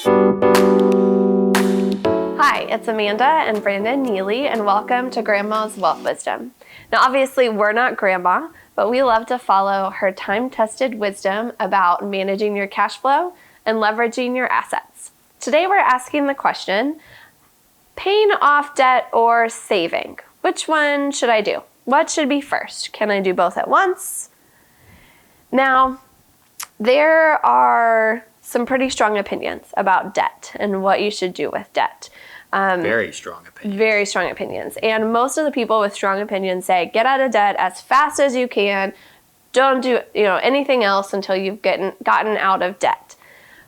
Hi, it's Amanda and Brandon Neely, and welcome to Grandma's Wealth Wisdom. Now, obviously, we're not Grandma, but we love to follow her time-tested wisdom about managing your cash flow and leveraging your assets. Today, we're asking the question, paying off debt or saving? Which one should I do? What should be first? Can I do both at once? Now, there are some pretty strong opinions about debt and what you should do with debt. Very strong opinions. Very strong opinions. And most of the people with strong opinions say, get out of debt as fast as you can. Don't do anything else until you've gotten out of debt.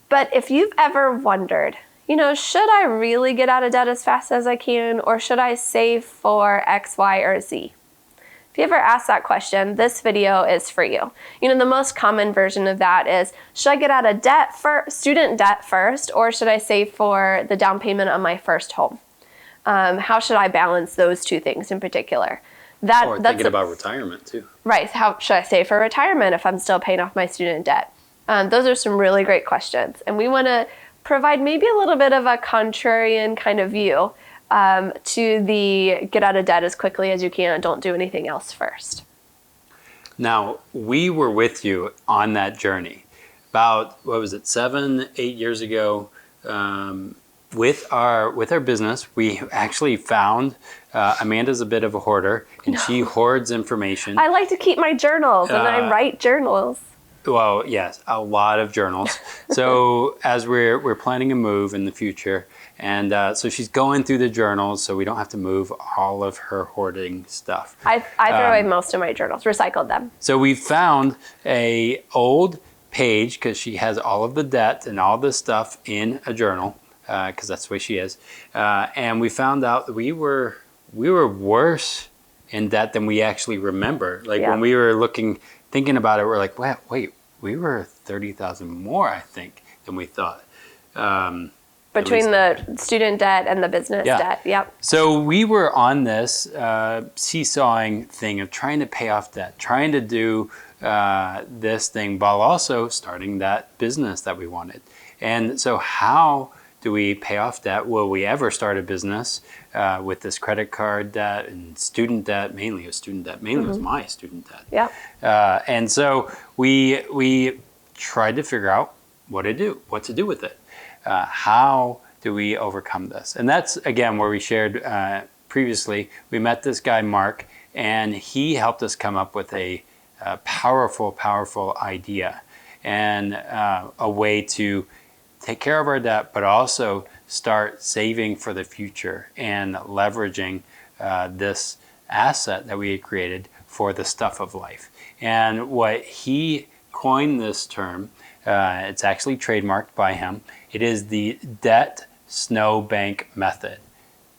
But if you've ever wondered, should I really get out of debt as fast as I can, or should I save for X, Y, or Z? If you ever ask that question, this video is for you. The most common version of that is, should I get out of debt student debt first, or should I save for the down payment on my first home? How should I balance those two things in particular? Or thinking about retirement too. Right. How should I save for retirement if I'm still paying off my student debt? Those are some really great questions. And we want to provide maybe a little bit of a contrarian kind of view to the get out of debt as quickly as you can and don't do anything else first. Now, we were with you on that journey about, 7-8 years ago. With our business, we actually found, Amanda's a bit of a hoarder, and she hoards information. I like to keep my journals, and I write journals. Well, yes, a lot of journals. So as we're planning a move in the future, and so she's going through the journals, so we don't have to move all of her hoarding stuff. I throw away most of my journals, recycled them. So we found a old page, because she has all of the debt and all this stuff in a journal, because that's the way she is. And we found out that we were worse in debt than we actually remember. When we were thinking about it, we're like, wait, we were 30,000 more, I think, than we thought. Between the student debt and the business debt, yep. So we were on this seesawing thing of trying to pay off debt, trying to do this thing while also starting that business that we wanted. And so how do we pay off debt? Will we ever start a business with this credit card debt and student debt? Mainly was student debt. Mainly was my student debt. Yeah. And so we tried to figure out what to do with it. How do we overcome this? And that's, again, where we shared previously. We met this guy, Mark, and he helped us come up with a powerful idea and a way to take care of our debt, but also start saving for the future and leveraging this asset that we had created for the stuff of life. And what he coined this term, it's actually trademarked by him. It is the debt snowbank method.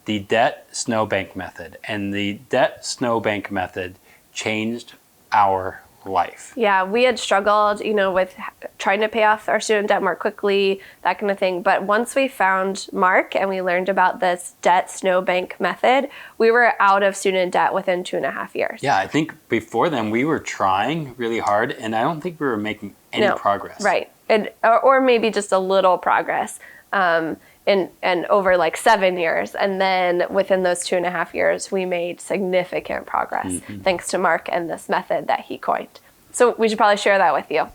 The debt snowbank method. And the debt snowbank method changed our life. Yeah, we had struggled, with trying to pay off our student debt more quickly, that kind of thing. But once we found Mark and we learned about this debt snowbank method, we were out of student debt within 2.5 years. Yeah, I think before then we were trying really hard, and I don't think we were making any progress. Right, or maybe just a little progress. And over 7 years. And then within those 2.5 years, we made significant progress thanks to Mark and this method that he coined. So we should probably share that with you.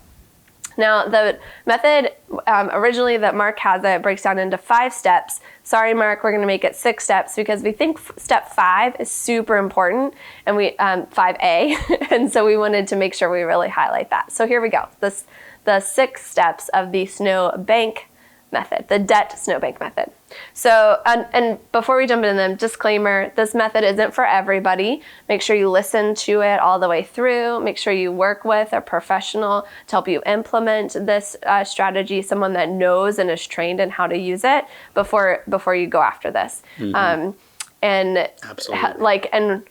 Now, the method originally that Mark has, it breaks down into 5 steps. Sorry, Mark, we're going to make it 6 steps because we think step 5 is super important, and 5A, and so we wanted to make sure we really highlight that. So here we go. The 6 steps of the snowbank method, the debt snowbank method. So, and before we jump into them, disclaimer, this method isn't for everybody. Make sure you listen to it all the way through. Make sure you work with a professional to help you implement this strategy, someone that knows and is trained in how to use it before you go after this. And absolutely. And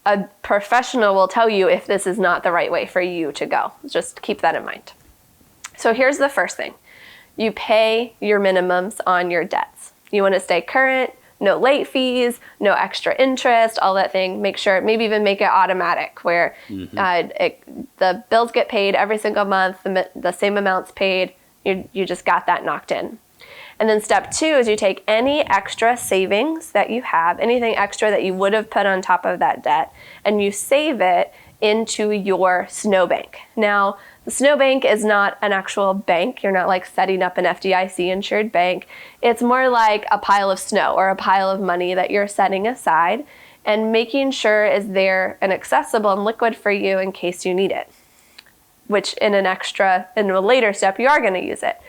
a professional will tell you if this is not the right way for you to go. Just keep that in mind. So here's the first thing. You pay your minimums on your debts. You want to stay current, no late fees, no extra interest, all that thing. Make sure, maybe even make it automatic where the bills get paid every single month, the same amounts paid. You just got that knocked in. And then step 2 is you take any extra savings that you have, anything extra that you would have put on top of that debt, and you save it into your snow bank. Now, the snow bank is not an actual bank. You're not like setting up an FDIC insured bank. It's more like a pile of snow or a pile of money that you're setting aside and making sure is there and accessible and liquid for you in case you need it, which in a later step, you are going to use it.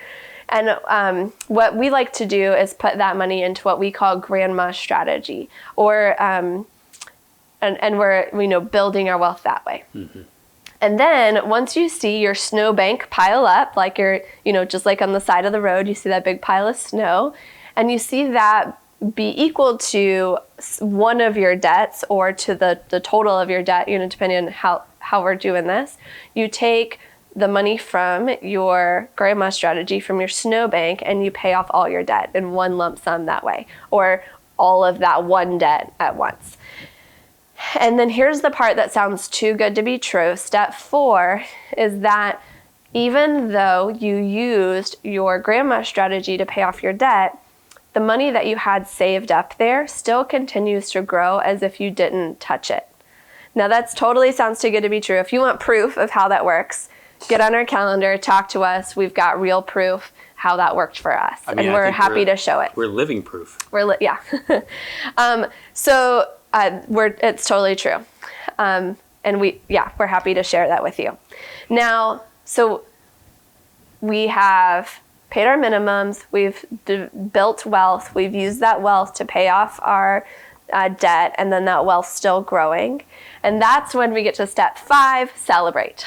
And what we like to do is put that money into what we call grandma strategy, or and we're building our wealth that way. Mm-hmm. And then once you see your snow bank pile up, like you're just like on the side of the road, you see that big pile of snow, and you see that be equal to one of your debts or to the total of your debt, depending on how we're doing this, you take the money from your grandma strategy, from your snow bank, and you pay off all your debt in one lump sum that way, or all of that one debt at once. And then here's the part that sounds too good to be true. Step 4 is that even though you used your grandma strategy to pay off your debt, the money that you had saved up there still continues to grow as if you didn't touch it. Now that's totally sounds too good to be true. If you want proof of how that works, get on our calendar, talk to us. We've got real proof how that worked for us. And we're happy to show it. We're living proof. Yeah. It's totally true. And we're happy to share that with you. Now, so we have paid our minimums, we've built wealth, we've used that wealth to pay off our debt, and then that wealth still growing. And that's when we get to step 5, celebrate.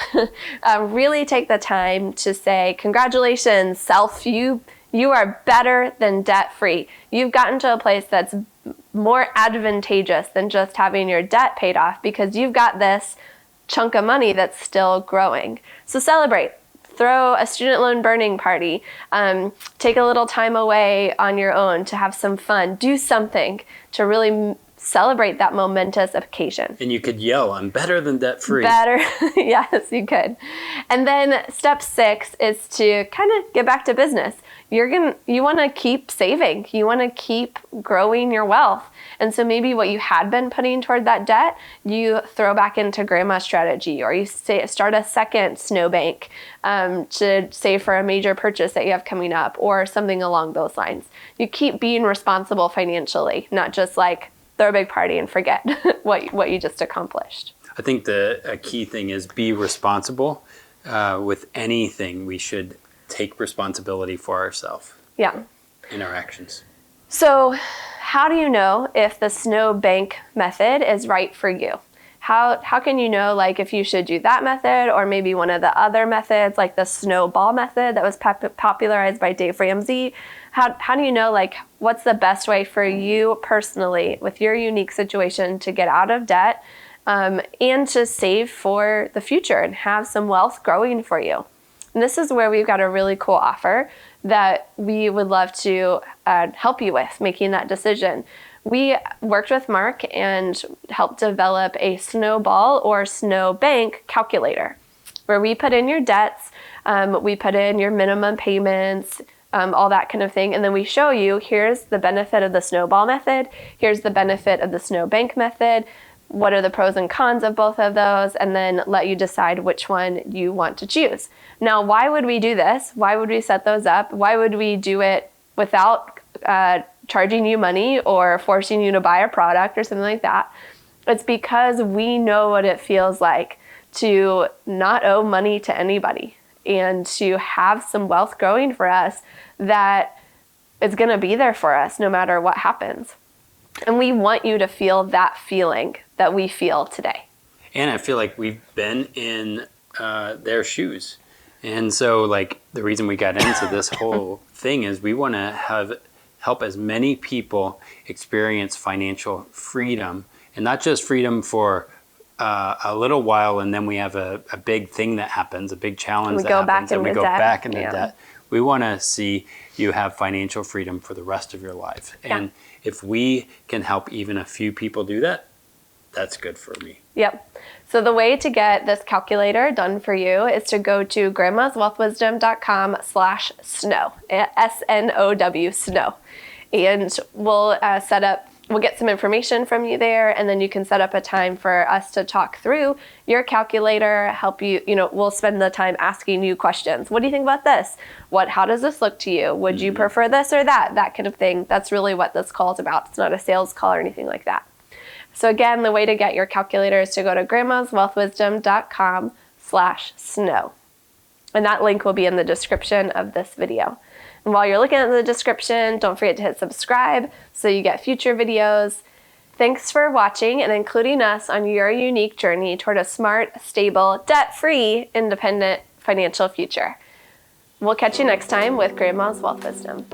Really take the time to say, congratulations, self, you are better than debt-free. You've gotten to a place that's more advantageous than just having your debt paid off because you've got this chunk of money that's still growing. So celebrate. Throw a student loan burning party. Take a little time away on your own to have some fun. Do something to really celebrate that momentous occasion. And you could yell, I'm better than debt-free. Better, yes, you could. And then step 6 is to kind of get back to business. You want to keep saving. You want to keep growing your wealth. And so maybe what you had been putting toward that debt, you throw back into grandma strategy, or you start a second snow bank to save for a major purchase that you have coming up, or something along those lines. You keep being responsible financially, not just like throw a big party and forget what you just accomplished. I think a key thing is be responsible. With anything, we should take responsibility for ourselves. Yeah. In our actions. So how do you know if the snow bank method is right for you? How can you know like if you should do that method or maybe one of the other methods like the snowball method that was popularized by Dave Ramsey? How do you know like what's the best way for you personally with your unique situation to get out of debt and to save for the future and have some wealth growing for you? And this is where we've got a really cool offer that we would love to help you with making that decision. We worked with Mark and helped develop a snowball or snow bank calculator where we put in your debts, we put in your minimum payments, all that kind of thing. And then we show you, here's the benefit of the snowball method, here's the benefit of the snow bank method, what are the pros and cons of both of those, and then let you decide which one you want to choose. Now, why would we do this? Why would we set those up? Why would we do it without charging you money or forcing you to buy a product or something like that? It's because we know what it feels like to not owe money to anybody and to have some wealth growing for us that is going to be there for us no matter what happens. And we want you to feel that feeling that we feel today. And I feel like we've been in their shoes. And so like the reason we got into this whole thing is we want to help as many people experience financial freedom, and not just freedom for a little while and then we have a big thing that happens, a big challenge that happens, and we go back into debt. We want to see you have financial freedom for the rest of your life. Yeah. And if we can help even a few people do that, that's good for me. Yep. So the way to get this calculator done for you is to go to grandmaswealthwisdom.com/snow, SNOW, snow. And we'll we'll get some information from you there, and then you can set up a time for us to talk through your calculator, help you, we'll spend the time asking you questions. What do you think about this? How does this look to you? Would you prefer this or that? That kind of thing. That's really what this call is about. It's not a sales call or anything like that. So again, the way to get your calculator is to go to grandmaswealthwisdom.com/snow. And that link will be in the description of this video. And while you're looking at the description, don't forget to hit subscribe so you get future videos. Thanks for watching and including us on your unique journey toward a smart, stable, debt-free, independent financial future. We'll catch you next time with Grandma's Wealth Wisdom.